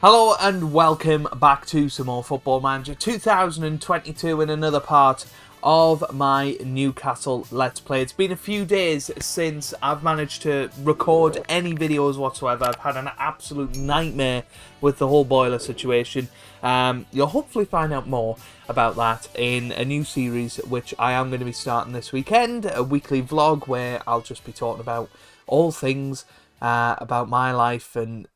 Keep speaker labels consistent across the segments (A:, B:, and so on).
A: Hello and welcome back to some more Football Manager 2022 in another part of my Newcastle Let's Play. It's been a few days since I've managed to record any videos whatsoever. I've had an absolute nightmare with the whole boiler situation. You'll hopefully find out more about that in a new series which I am going to be starting this weekend, a weekly vlog where I'll just be talking about all things about my life and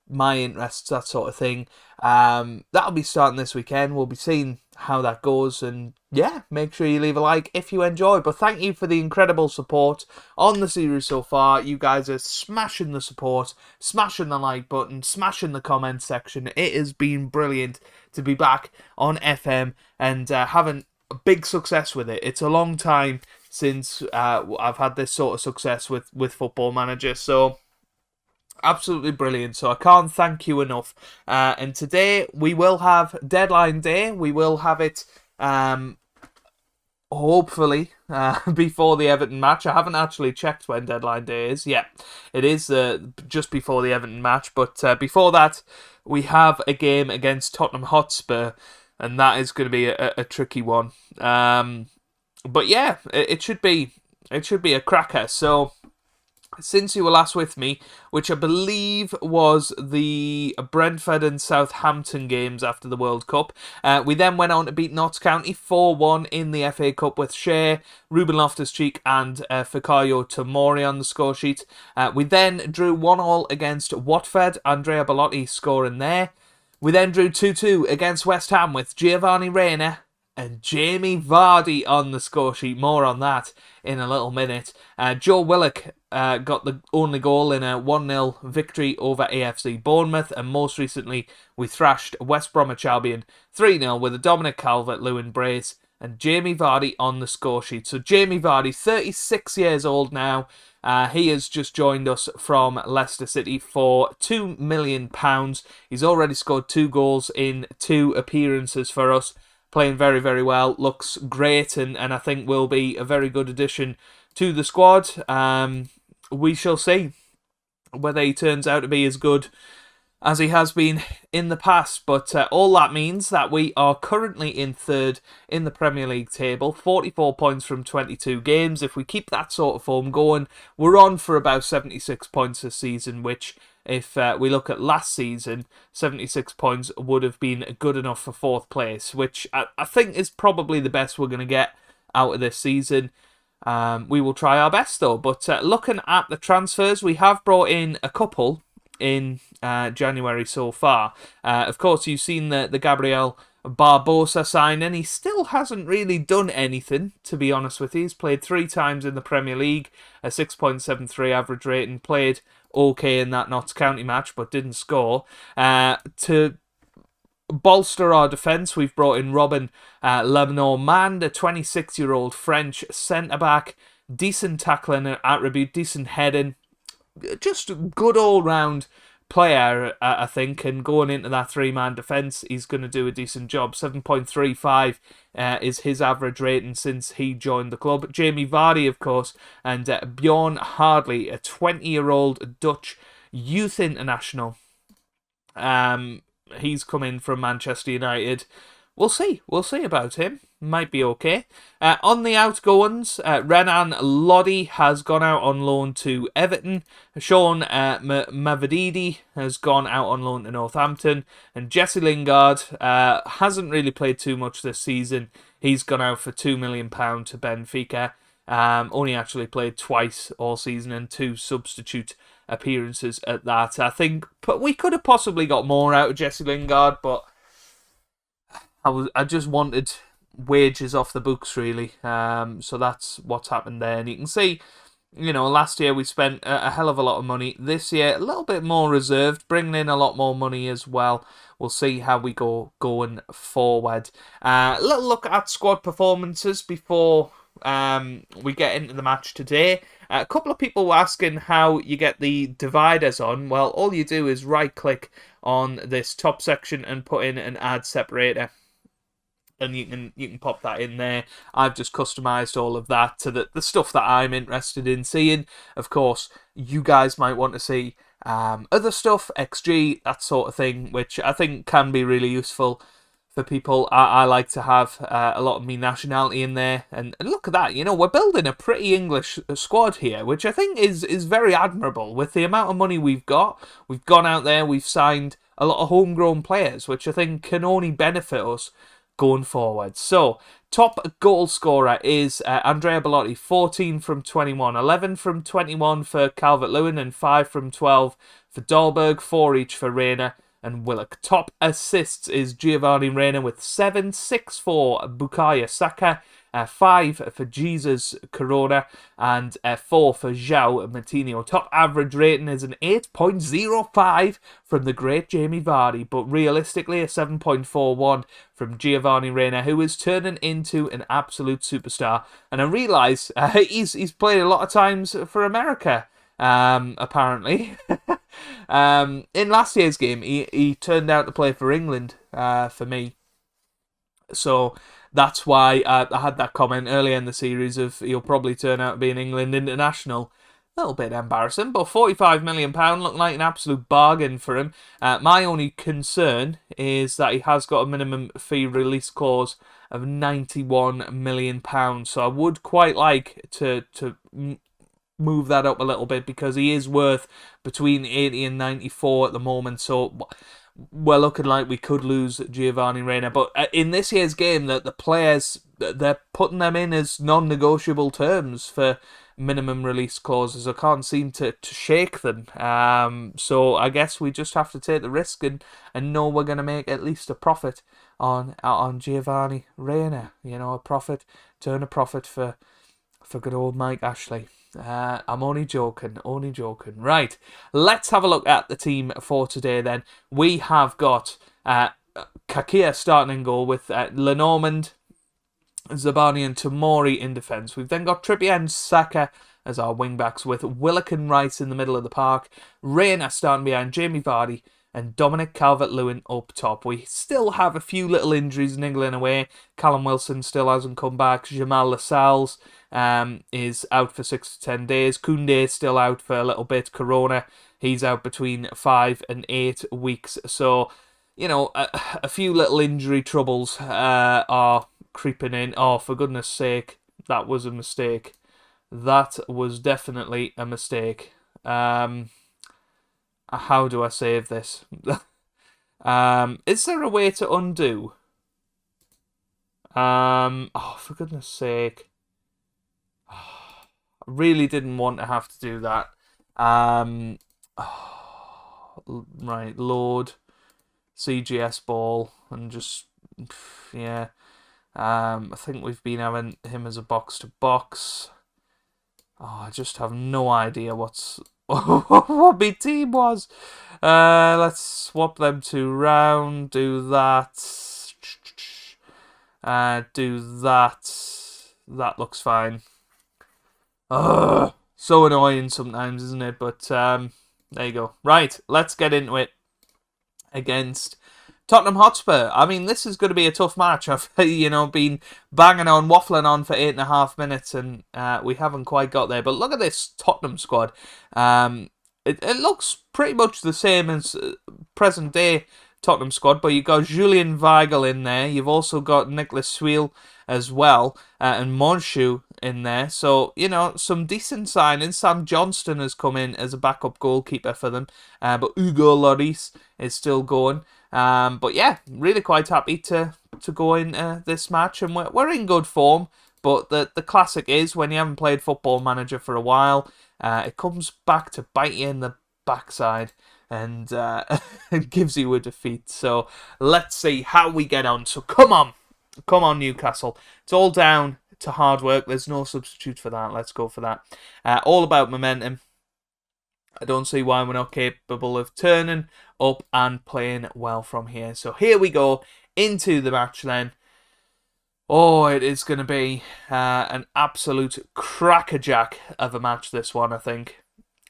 A: my interests, that sort of thing. That'll be starting this weekend. We'll be seeing how that goes, and yeah, make sure you leave a like if you enjoy. But thank you for the incredible support on the series so far. You guys are smashing the support, smashing the like button, smashing the comment section. It has been brilliant to be back on FM and having a big success with it. It's a long time since I've had this sort of success with Football Manager, so absolutely brilliant. So I can't thank you enough. And today we will have deadline day. We will have it hopefully before the Everton match. I haven't actually checked when deadline day is. Yeah, it is just before the Everton match. But before that, we have a game against Tottenham Hotspur, and that is going to be a tricky one. But yeah, it should be a cracker. So since you were last with me, which I believe was the Brentford and Southampton games after the World Cup, we then went on to beat Notts County 4-1 in the FA Cup with Shea, Ruben Loftus-Cheek and Fikayo Tomori on the score sheet. We then drew 1-1 against Watford, Andrea Bellotti scoring there. We then drew 2-2 against West Ham with Giovanni Reina and Jamie Vardy on the score sheet. More on that in a little minute. Joe Willock got the only goal in a 1-0 victory over AFC Bournemouth, and most recently we thrashed West Bromwich Albion 3-0 with a Dominic Calvert-Lewin brace and Jamie Vardy on the score sheet. So Jamie Vardy, 36 years old now. He has just joined us from Leicester City for £2 million. He's already scored 2 goals in 2 appearances for us. Playing very, very well, looks great, and I think will be a very good addition to the squad. We shall see whether he turns out to be as good as he has been in the past. But all that means that we are currently in third in the Premier League table, 44 points from 22 games. If we keep that sort of form going, we're on for about 76 points this season, which, if we look at last season, 76 points would have been good enough for 4th place, which I think is probably the best we're going to get out of this season. We will try our best though. But looking at the transfers, we have brought in a couple in January so far. Of course, you've seen the Gabriel Barbosa signing. He still hasn't really done anything, to be honest with you. He's played 3 times in the Premier League, a 6.73 average rating, played okay in that Notts County match, but didn't score. To bolster our defence, we've brought in Robin Lenormand, a 26-year-old French centre-back. Decent tackling attribute, decent heading. Just a good all-round player, I think, and going into that 3-man defence, he's going to do a decent job. 7.35 is his average rating since he joined the club. Jamie Vardy, of course, and Bjorn Hardley, a 20-year-old Dutch youth international. He's come in from Manchester United. We'll see about him. Might be okay. On the outgoings, Renan Lodi has gone out on loan to Everton. Sean Mavididi has gone out on loan to Northampton. And Jesse Lingard hasn't really played too much this season. He's gone out for £2 million to Benfica. Only actually played twice all season and 2 substitute appearances at that. I think we could have possibly got more out of Jesse Lingard, but I just wanted wages off the books, really. So that's what's happened there. And you can see, last year we spent a hell of a lot of money. This year, a little bit more reserved, bringing in a lot more money as well. We'll see how we go going forward. A little look at squad performances before we get into the match today. A couple of people were asking how you get the dividers on. Well, all you do is right-click on this top section and put in an add separator. And you can pop that in there. I've just customized all of that to the stuff that I'm interested in seeing. Of course, you guys might want to see other stuff, XG, that sort of thing, which I think can be really useful for people. I like to have a lot of me nationality in there, and look at that, we're building a pretty English squad here, which I think is very admirable. With the amount of money we've gone out there, we've signed a lot of homegrown players, which I think can only benefit us going forward. So, top goal scorer is Andrea Bellotti, 14 from 21, 11 from 21 for Calvert-Lewin, and 5 from 12 for Dahlberg, 4 each for Reina and Willock. Top assists is Giovanni Reina with 7, 6 for Bukayo Saka, 5 for Jesus Corona, and 4 for João Matinho. Top average rating is an 8.05 from the great Jamie Vardy, but realistically a 7.41 from Giovanni Reina, who is turning into an absolute superstar. And I realise he's played a lot of times for America, apparently. In last year's game, he turned out to play for England for me. So that's why I had that comment earlier in the series of he'll probably turn out to be an England international. A little bit embarrassing, but £45 million looked like an absolute bargain for him. My only concern is that he has got a minimum fee release clause of £91 million. So I would quite like to move that up a little bit, because he is worth between 80 and 94 at the moment. So we're looking like we could lose Giovanni Reina. But in this year's game, the players, they're putting them in as non-negotiable terms for minimum release clauses. I can't seem to shake them. So I guess we just have to take the risk and know we're going to make at least a profit on Giovanni Reina. Turn a profit for good old Mike Ashley. I'm only joking. Right, let's have a look at the team for today then. We have got Kakia starting in goal with Lenormand, Zabani and Tomori in defence. We've then got Trippier and Saka as our wing-backs, with Willock and Rice in the middle of the park, Reina starting behind Jamie Vardy, and Dominic Calvert-Lewin up top. We still have a few little injuries niggling away. Callum Wilson still hasn't come back. Jamal Lascelles is out for 6 to 10 days. Koundé still out for a little bit. Corona, he's out between 5 and 8 weeks. So, a few little injury troubles are creeping in. Oh, for goodness sake, that was a mistake. That was definitely a mistake. How do I save this? Is there a way to undo? Oh, for goodness sake. I really didn't want to have to do that. Right, load CGS ball and just, yeah. I think we've been having him as a box-to-box. Oh, I just have no idea what my team was. Let's swap them to round. Do that. Do that. That looks fine. So annoying sometimes, isn't it? But there you go. Right, let's get into it against Tottenham Hotspur. I mean, this is going to be a tough match. I've been banging on, waffling on for 8.5 minutes, and we haven't quite got there. But look at this Tottenham squad. It looks pretty much the same as present day Tottenham squad, but you've got Julian Weigl in there. You've also got Nicholas Swiel as well, and Monshu in there. So, some decent signings. Sam Johnston has come in as a backup goalkeeper for them, but Hugo Lloris is still going. But yeah, really quite happy to go in this match, and we're in good form. But the classic is, when you haven't played Football Manager for a while, it comes back to bite you in the backside, and it gives you a defeat. So let's see how we get on. So come on Newcastle. It's all down to hard work. There's no substitute for that. Let's go for that. All about momentum. I don't see why we're not capable of turning up and playing well from here. So here we go into the match then. Oh, it is going to be an absolute crackerjack of a match, this one, I think.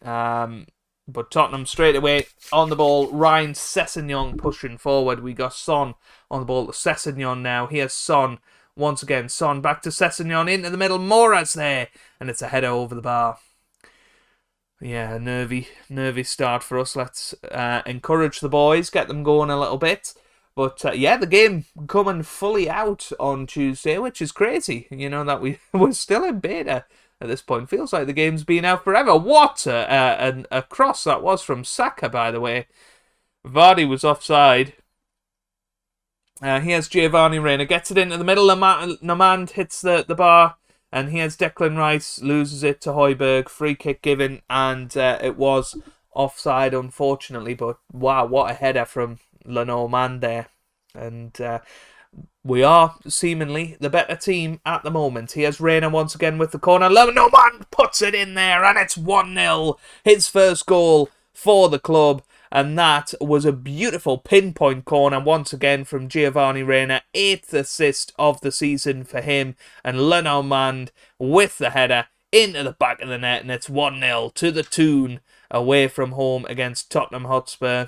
A: But Tottenham straight away on the ball. Ryan Sessegnon pushing forward. We got Son on the ball to Sessegnon now. Here's Son. Once again, Son back to Sessegnon into the middle. Mora's there. And it's a header over the bar. Yeah, nervy start for us. Let's encourage the boys, get them going a little bit. But yeah, the game coming fully out on Tuesday, which is crazy. You know that we're still in beta at this point. Feels like the game's been out forever. What a cross that was from Saka, by the way. Vardy was offside. Here's Giovanni Reina, gets it into the middle. Nomand hits the bar. And here's Declan Rice, loses it to Højbjerg. Free kick given, and it was offside, unfortunately. But wow, what a header from Lenormand there. And we are seemingly the better team at the moment. Here's Reina once again with the corner. Lenormand puts it in there, and it's 1-0. His first goal for the club. And that was a beautiful pinpoint corner once again from Giovanni Reina. 8th assist of the season for him. And Lenormand with the header into the back of the net. And it's 1-0 to the Toon away from home against Tottenham Hotspur.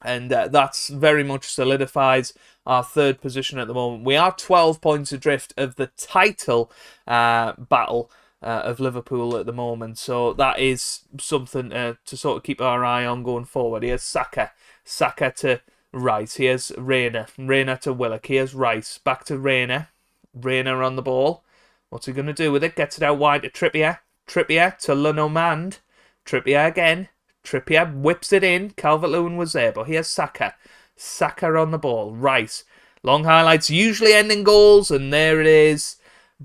A: And that's very much solidifies our third position at the moment. We are 12 points adrift of the title battle of Liverpool at the moment. So that is something to sort of keep our eye on going forward. Here's Saka. Saka to Rice. Here's Reina. Reina to Willock. Here's Rice. Back to Reina. Reina on the ball. What's he going to do with it? Gets it out wide to Trippier. Trippier to Lenormand. Trippier again. Trippier whips it in. Calvert-Lewin was there, but here's Saka. Saka on the ball. Rice. Long highlights usually end in goals, and there it is.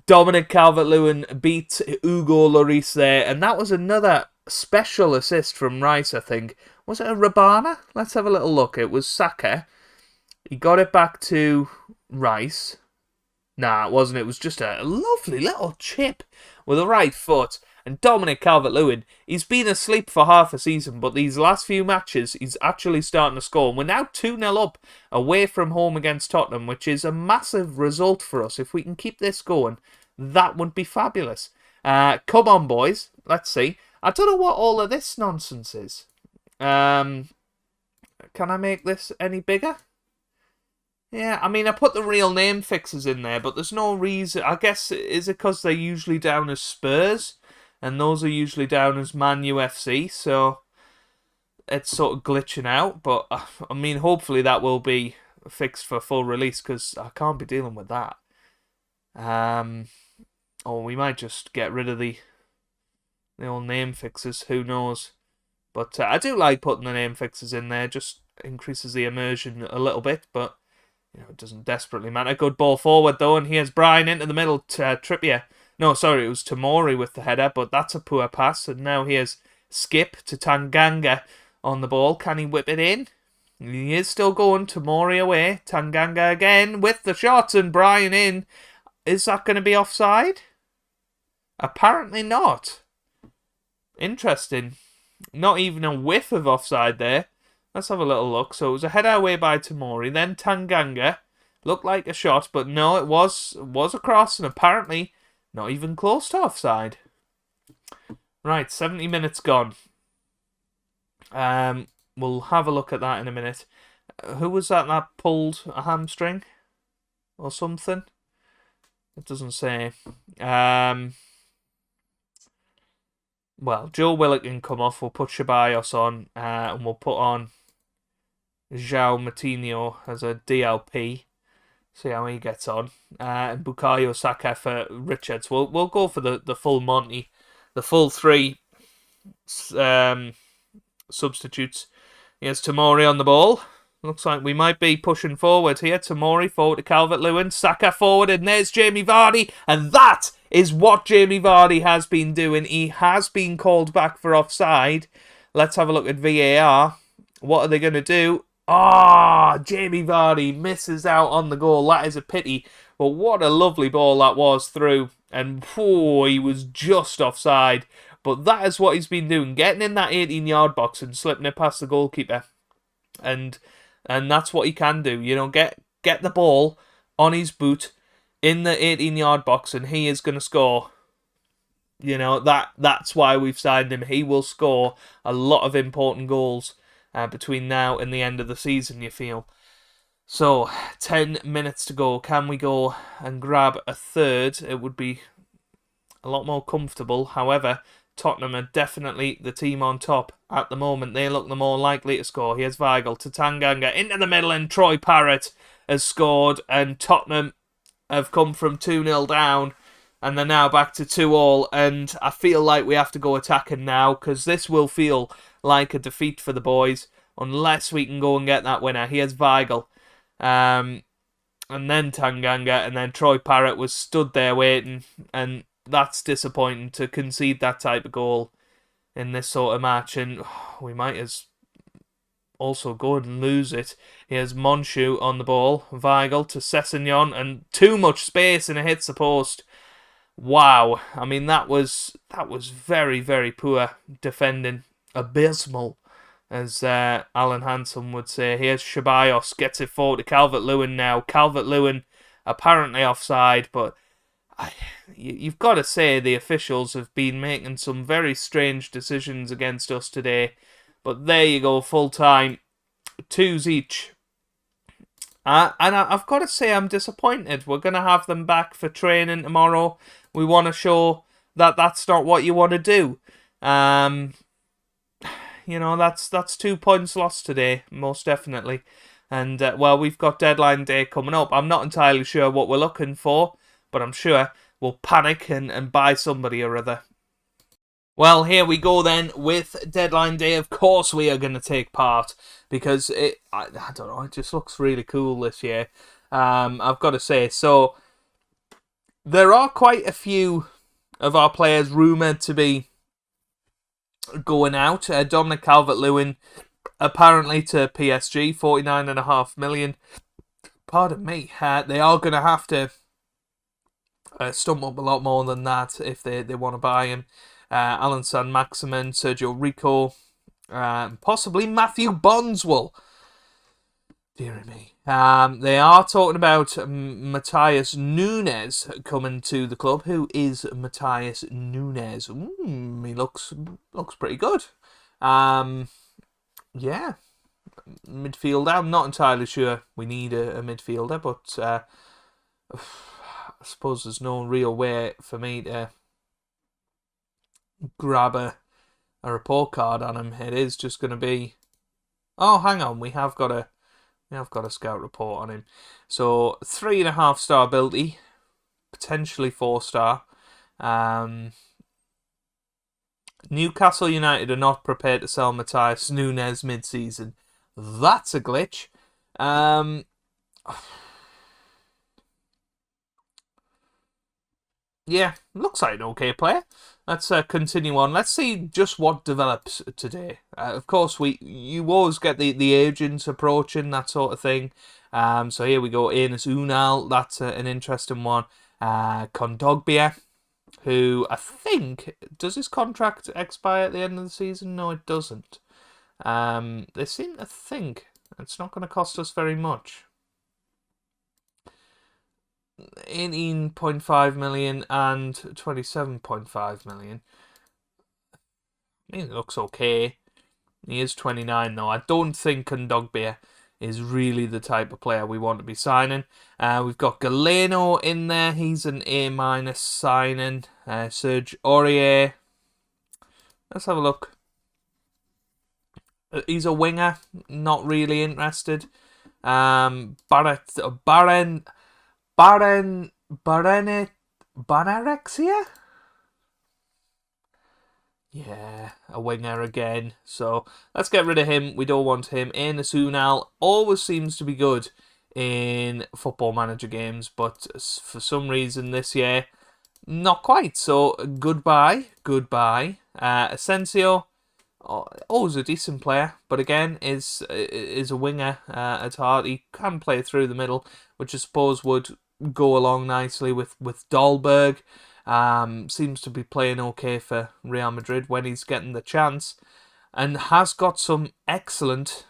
A: Dominic Calvert-Lewin beat Hugo Lloris there, and that was another special assist from Rice, I think. Was it a Rabana? Let's have a little look. It was Saka. He got it back to Rice. Nah, it wasn't. It was just a lovely little chip with the right foot. And Dominic Calvert-Lewin, he's been asleep for half a season, but these last few matches, he's actually starting to score. And we're now 2-0 up away from home against Tottenham, which is a massive result for us. If we can keep this going, that would be fabulous. Come on, boys. Let's see. I don't know what all of this nonsense is. Can I make this any bigger? Yeah, I mean, I put the real name fixes in there, but there's no reason. I guess, is it because they're usually down as Spurs? And those are usually down as Man UFC, so it's sort of glitching out. But, I mean, hopefully that will be fixed for full release, because I can't be dealing with that. Or we might just get rid of the old name fixes, who knows. But I do like putting the name fixes in there, just increases the immersion a little bit, but you know, it doesn't desperately matter. Good ball forward, though, and here's Brian into the middle to Trippier. No, sorry, it was Tomori with the header, but that's a poor pass. And now here's Skip to Tanganga on the ball. Can he whip it in? He is still going. Tomori away. Tanganga again with the shot, and Brian in. Is that going to be offside? Apparently not. Interesting. Not even a whiff of offside there. Let's have a little look. So it was a header away by Tomori. Then Tanganga. Looked like a shot, but no, it was a cross, and apparently not even close to offside. Right, 70 minutes gone. We'll have a look at that in a minute. Who was that pulled a hamstring? Or something? It doesn't say. Well, Joe Willock can come off. We'll put Ceballos on, and we'll put on João Moutinho as a DLP. See how he gets on. And Bukayo Saka for Richards. We'll go for the full Monty. The full three substitutes. Here's Tomori on the ball. Looks like we might be pushing forward here. Tomori forward to Calvert-Lewin. Saka forward, and there's Jamie Vardy. And that is what Jamie Vardy has been doing. He has been called back for offside. Let's have a look at VAR. What are they going to do? Jamie Vardy misses out on the goal. That is a pity. But what a lovely ball that was through. And he was just offside. But that is what he's been doing. Getting in that 18-yard box and slipping it past the goalkeeper. And that's what he can do. You know, get the ball on his boot in the 18-yard box, and he is going to score. You know, that's why we've signed him. He will score a lot of important goals between now and the end of the season, you feel. So, 10 minutes to go. Can we go and grab a third? It would be a lot more comfortable. However, Tottenham are definitely the team on top at the moment. They look the more likely to score. Here's Weigl to Tanganga into the middle, and Troy Parrott has scored, and Tottenham have come from 2-0 down, and they're now back to 2-2, and I feel like we have to go attacking now, because this will feel like a defeat for the boys, unless we can go and get that winner. Here's Weigl, and then Tanganga, and then Troy Parrott was stood there waiting, and that's disappointing to concede that type of goal in this sort of match, and we might as also go and lose it. Here's Monchu on the ball, Weigl to Sessegnon, and too much space, and it hits the post. Wow, I mean that was very, very poor defending, abysmal, as Alan Hansen would say. Here's Ceballos, gets it forward to Calvert-Lewin now. Calvert-Lewin apparently offside, but you've got to say the officials have been making some very strange decisions against us today. But there you go, full time, 2s each. And I've got to say I'm disappointed. We're going to have them back for training tomorrow. We want to show that that's not what you want to do. That's 2 points lost today, most definitely. And, we've got deadline day coming up. I'm not entirely sure what we're looking for, but I'm sure we'll panic and buy somebody or other. Well, here we go then with deadline day. Of course we are going to take part, because I don't know, it just looks really cool this year. I've got to say. So there are quite a few of our players rumoured to be going out. Dominic Calvert-Lewin apparently to PSG, 49.5 million. Pardon me. They are going to have to stump up a lot more than that if they want to buy him. Alan Saint-Maximin, Sergio Rico, possibly Matthew Bondswell. Dear me. They are talking about Matthias Nunes coming to the club. Who is Matthias Nunes? He looks pretty good. Yeah. Midfielder. I'm not entirely sure we need a midfielder, but I suppose there's no real way for me to grab a report card on him. It is just going to be, oh, hang on, we have got a scout report on him. So 3.5 star ability, potentially 4 star. Newcastle United are not prepared to sell Matthias Nunes mid-season. That's a glitch. Yeah, looks like an okay player. Let's continue on. Let's see just what develops today. Of course, you always get the agents approaching, that sort of thing. So here we go. Enes Unal, that's an interesting one. Kondogbia, who I think, does his contract expire at the end of the season? No, it doesn't. They seem to think it's not going to cost us very much. 18.5 million and 27.5 million. I mean, it looks okay. He is 29 though. I don't think Kondogbia is really the type of player we want to be signing. We've got Galeno in there. He's an A- signing. Serge Aurier. Let's have a look. He's a winger. Not really interested. Banarexia? Yeah, a winger again. So let's get rid of him. We don't want him. Enes Unal always seems to be good in Football Manager games, but for some reason this year, not quite. So goodbye. Asensio, always a decent player, but again is a winger at heart. He can play through the middle, which I suppose would go along nicely with Dahlberg. Seems to be playing okay for Real Madrid when he's getting the chance, and has got some excellent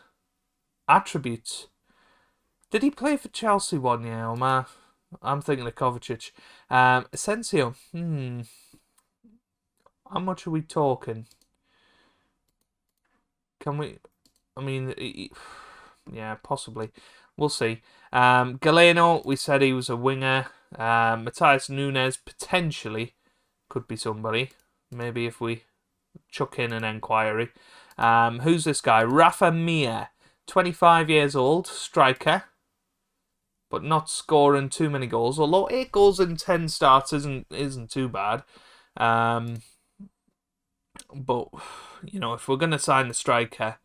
A: attributes. Did he play for Chelsea one year? I'm thinking of Kovacic. Asensio. How much are we talking? Can we? I mean, yeah, possibly. We'll see. Galeno, we said he was a winger. Matthias Nunes potentially could be somebody. Maybe if we chuck in an enquiry. Who's this guy? Rafa Mir, 25 years old, striker, but not scoring too many goals. Although 8 goals in 10 starts isn't too bad. But you know, if we're going to sign the striker,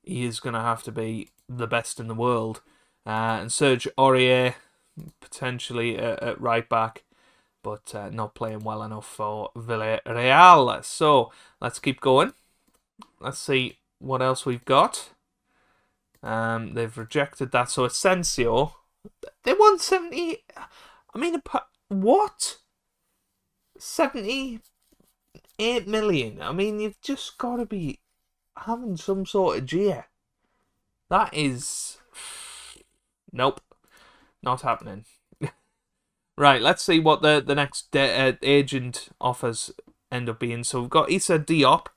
A: he is going to have to be the best in the world. And Serge Aurier, potentially at right back, but not playing well enough for Villarreal. So let's keep going. Let's see what else we've got. They've rejected that. So Asensio, they want 70. I mean, what? 78 million. I mean, you've just got to be having some sort of jeer. That is... Nope. Not happening. Right, let's see what the next agent offers end up being. So we've got Issa Diop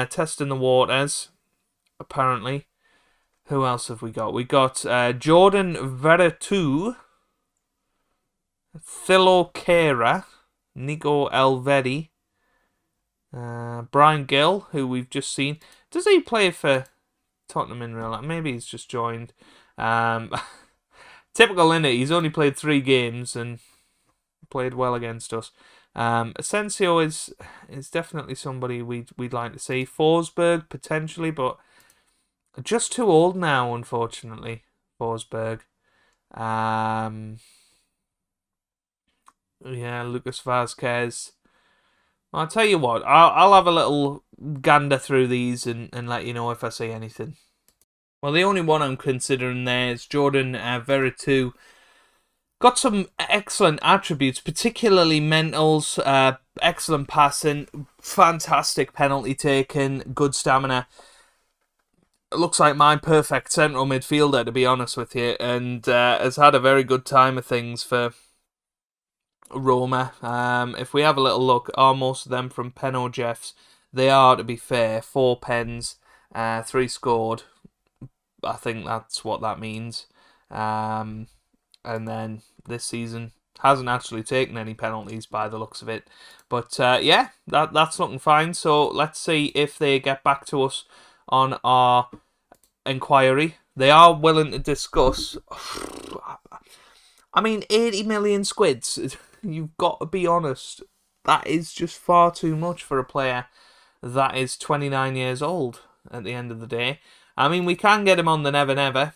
A: testing the waters, apparently. Who else have we got? We got Jordan Veretout, Thilo Kehrer, Nico Elvedi, Brian Gill, who we've just seen. Does he play for Tottenham in real life? Maybe he's just joined. Typical, innit? He's only played 3 games and played well against us. Asensio is definitely somebody we'd like to see. Forsberg, potentially, but just too old now, unfortunately, Forsberg. Yeah, Lucas Vazquez. I'll tell you what, I'll have a little gander through these and let you know if I see anything. Well, the only one I'm considering there is Jordan Veretout. Got some excellent attributes, particularly mentals, excellent passing, fantastic penalty taking, good stamina. It looks like my perfect central midfielder, to be honest with you, and has had a very good time of things for Roma. If we have a little look, are most of them from Pen or Jeffs? They are, to be fair. 4 pens, 3 scored. I think that's what that means. And then this season hasn't actually taken any penalties by the looks of it. But yeah, that's looking fine. So let's see if they get back to us on our inquiry. They are willing to discuss. I mean, 80 million squids. You've got to be honest. That is just far too much for a player that is 29 years old at the end of the day. I mean, we can get him on the Never Never.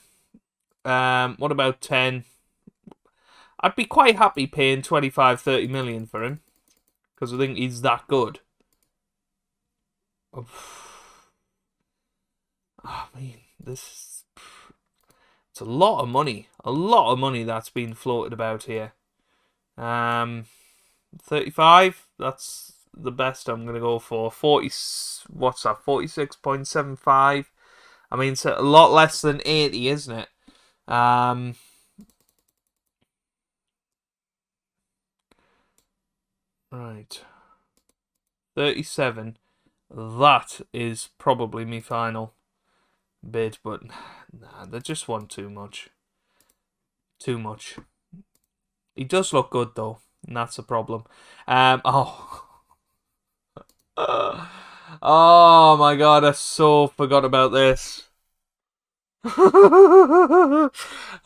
A: What about 10? I'd be quite happy paying 25-30 million for him, because I think he's that good. I mean, it's a lot of money. A lot of money that's been floated about here. 35, that's the best I'm going to go for. 40, what's that, 46.75? I mean, it's a lot less than 80, isn't it? Right. 37. That is probably me final bid, but nah, they just want too much. Too much. He does look good, though, and that's a problem. Oh, my God, I so forgot about this.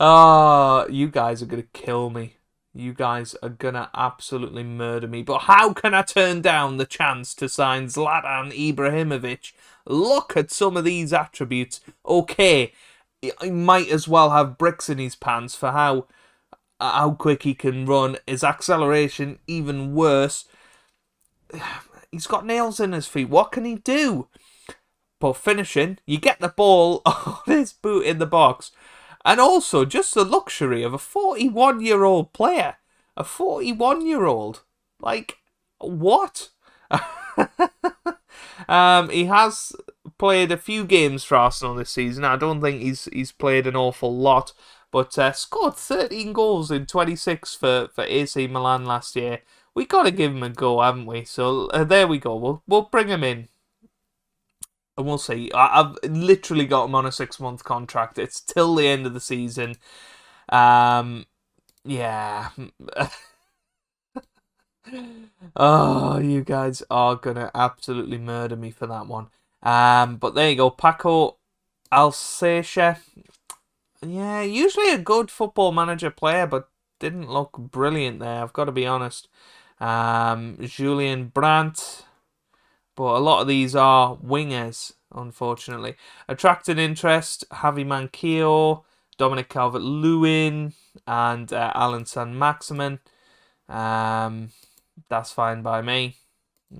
A: Oh, you guys are going to kill me. You guys are going to absolutely murder me. But how can I turn down the chance to sign Zlatan Ibrahimovic? Look at some of these attributes. Okay, he might as well have bricks in his pants for how quick he can run. His acceleration, even worse. He's got nails in his feet. What can he do? But finishing, you get the ball on his boot in the box. And also, just the luxury of a 41-year-old player. A 41-year-old. Like, what? He has played a few games for Arsenal this season. I don't think he's played an awful lot. But scored 13 goals in 26 for AC Milan last year. We got to give him a go, haven't we? So there we go. We'll bring him in. And we'll see. I've literally got him on a 6-month contract. It's till the end of the season. Yeah. Oh, you guys are gonna absolutely murder me for that one. But there you go, Paco Alsatier. Yeah, usually a good football manager player, but didn't look brilliant there. I've got to be honest. Julian Brandt, but a lot of these are wingers, unfortunately. Attracted interest: Javi Manquillo, Dominic Calvert-Lewin, and Alan San-Maximin. That's fine by me.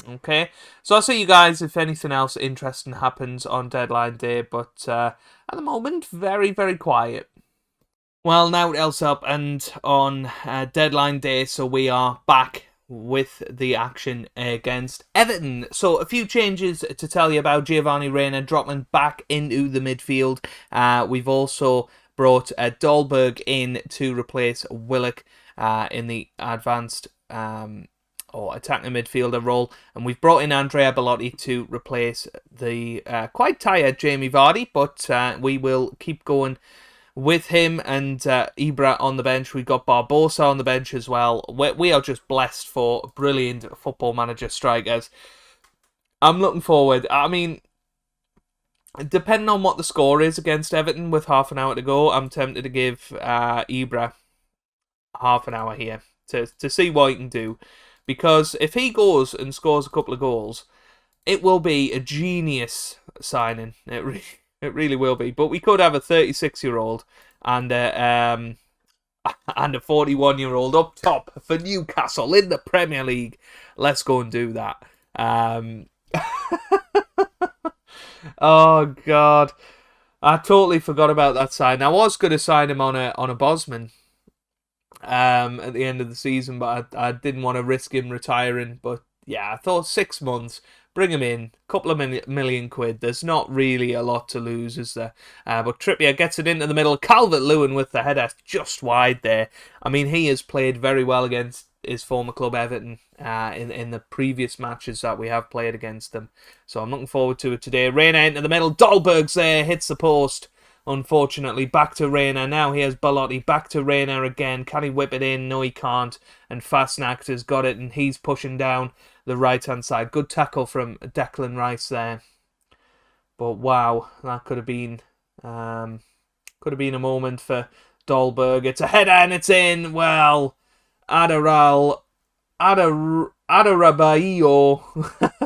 A: Okay, so I'll see you guys if anything else interesting happens on deadline day, but at the moment, very, very quiet. Well, now else up and on deadline day, so we are back with the action against Everton. So a few changes to tell you about. Giovanni Reina dropping back into the midfield. We've also brought Dahlberg in to replace Willock in the advanced or attacking midfielder role, and we've brought in Andrea Bellotti to replace the quite tired Jamie Vardy, but we will keep going with him and Ibra on the bench. We've got Barbosa on the bench as well. We are just blessed for brilliant football manager strikers. I'm looking forward. I mean, depending on what the score is against Everton with half an hour to go, I'm tempted to give Ibra half an hour here to see what he can do. Because if he goes and scores a couple of goals, it will be a genius signing. It really will be. But we could have a 36-year-old and a 41-year-old up top for Newcastle in the Premier League. Let's go and do that. Oh God, I totally forgot about that sign. I was going to sign him on a Bosman at the end of the season, but I didn't want to risk him retiring. But yeah, I thought 6 months. Bring him in, couple of million quid. There's not really a lot to lose, is there? But Trippier gets it into the middle. Calvert-Lewin with the header just wide there. I mean, he has played very well against his former club Everton in the previous matches that we have played against them. So I'm looking forward to it today. Reina into the middle. Dahlberg's there, hits the post. Unfortunately, back to Reina. Now here's Bellotti. Back to Reina again. Can he whip it in? No, he can't. And Fastnacht has got it, and he's pushing down the right-hand side. Good tackle from Declan Rice there. But wow, that could have been a moment for Dahlberg. It's a header and it's in. Well, Adarabaio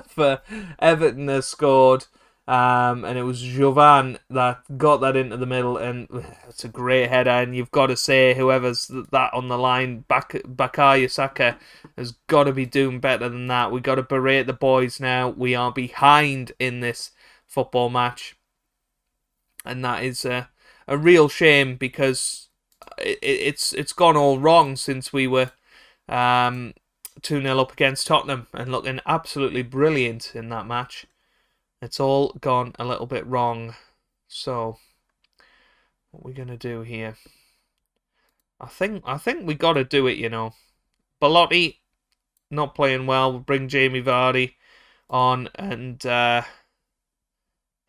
A: for Everton has scored. And it was Jovan that got that into the middle, and it's a great header. And you've got to say, whoever's that on the line, Bukayo Saka, has got to be doing better than that. We've got to berate the boys now. We are behind in this football match, and that is a real shame because it's gone all wrong since we were 2-0 up against Tottenham and looking absolutely brilliant in that match. It's all gone a little bit wrong. So, what are we going to do here? I think we got to do it, you know. Bellotti, not playing well. We'll bring Jamie Vardy on, and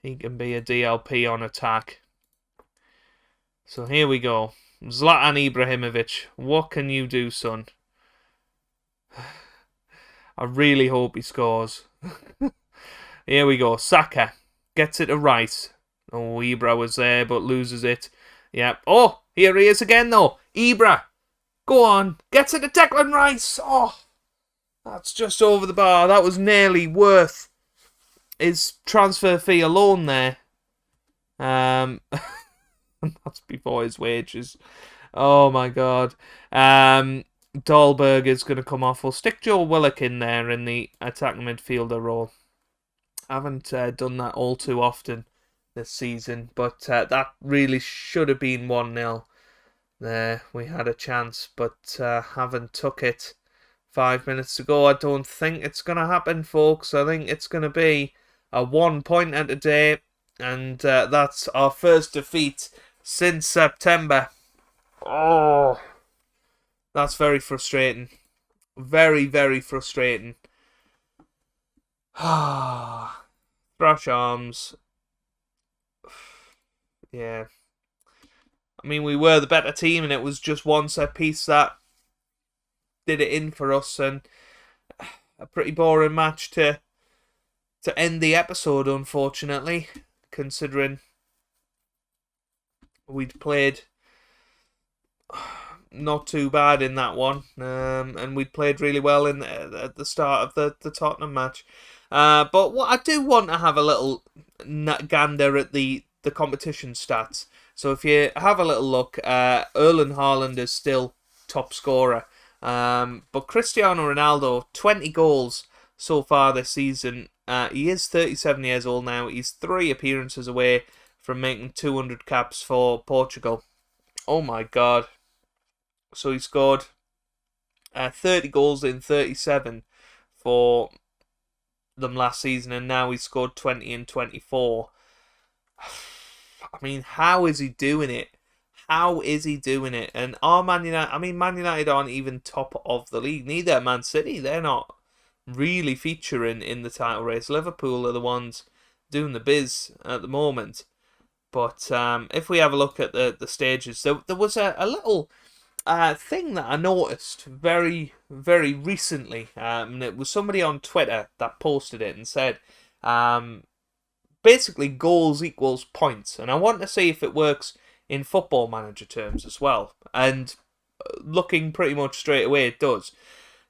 A: he can be a DLP on attack. So, here we go. Zlatan Ibrahimovic, what can you do, son? I really hope he scores. Here we go. Saka gets it to Rice. Oh, Ibra was there but loses it. Yep. Oh, here he is again though. Ibra. Go on. Gets it to Declan Rice. Oh, that's just over the bar. That was nearly worth his transfer fee alone there. That's before his wages. Oh my God. Dahlberg is going to come off. We'll stick Joe Willock in there in the attacking midfielder role. I haven't done that all too often this season, but that really should have been 1-0. There, we had a chance, but haven't took it. 5 minutes to go. I don't think it's going to happen, folks. I think it's going to be a 1-pointer today, and that's our first defeat since September. Oh, that's very frustrating. Very, very frustrating. Thrash arms. Yeah. I mean, we were the better team, and it was just one set piece that did it in for us. And a pretty boring match to end the episode, unfortunately, considering we'd played not too bad in that one, and we'd played really well at the start of the Tottenham match. But what I do want to have a little gander at the competition stats. So if you have a little look, Erling Haaland is still top scorer. But Cristiano Ronaldo, 20 goals so far this season. He is 37 years old now. He's 3 appearances away from making 200 caps for Portugal. Oh my God. So he scored 30 goals in 37 for them last season, and now he's scored 20 in 24. I mean, how is he doing it? How is he doing it? And are Man United... Man United aren't even top of the league. Neither are Man City. They're not really featuring in the title race. Liverpool are the ones doing the biz at the moment. But if we have a look at the stages, there was a little thing that I noticed very, very recently. And it was somebody on Twitter that posted it and said, basically, goals equals points. And I want to see if it works in Football Manager terms as well. And looking pretty much straight away, it does.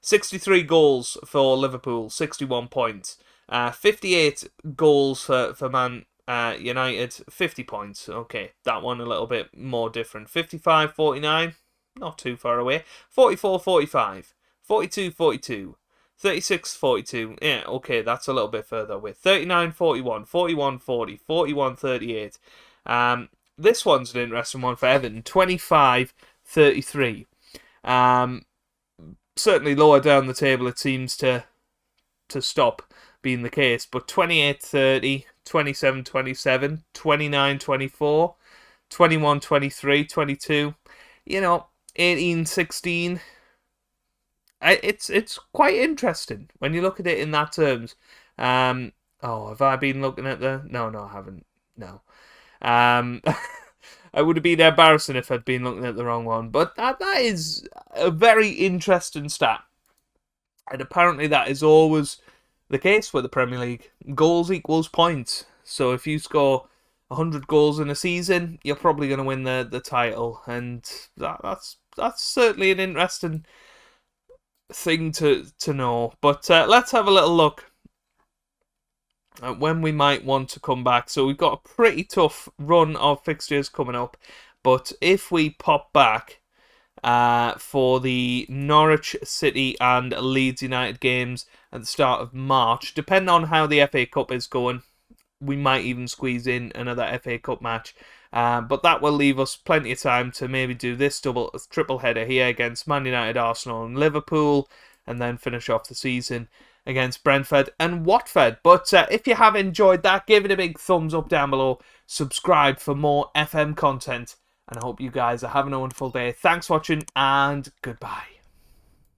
A: 63 goals for Liverpool, 61 points. 58 goals for Man United, 50 points. Okay, that one a little bit more different. 55-49, not too far away. 44-45, 42-42. 36-42, yeah, okay, that's a little bit further away. 39-41, 41-40, 41-38. This one's an interesting one for Everton. 25-33. Certainly lower down the table it seems to stop being the case. But 28-30, 27-27, 29-24, 21-23, 22. 18-16. It's quite interesting when you look at it in that terms. Have I been looking at the... No, I haven't. No. It would have been embarrassing if I'd been looking at the wrong one. But that is a very interesting stat. And apparently that is always the case with the Premier League. Goals equals points. So if you score 100 goals in a season, you're probably going to win the title. And that's certainly an interesting thing to know. But let's have a little look at when we might want to come back. So we've got a pretty tough run of fixtures coming up, but if we pop back for the Norwich City and Leeds United games at the start of March, depending on how the FA Cup is going, we might even squeeze in another FA Cup match. But that will leave us plenty of time to maybe do this triple header here against Man United, Arsenal and Liverpool, and then finish off the season against Brentford and Watford. But if you have enjoyed that, give it a big thumbs up down below. Subscribe for more FM content. And I hope you guys are having a wonderful day. Thanks for watching and goodbye.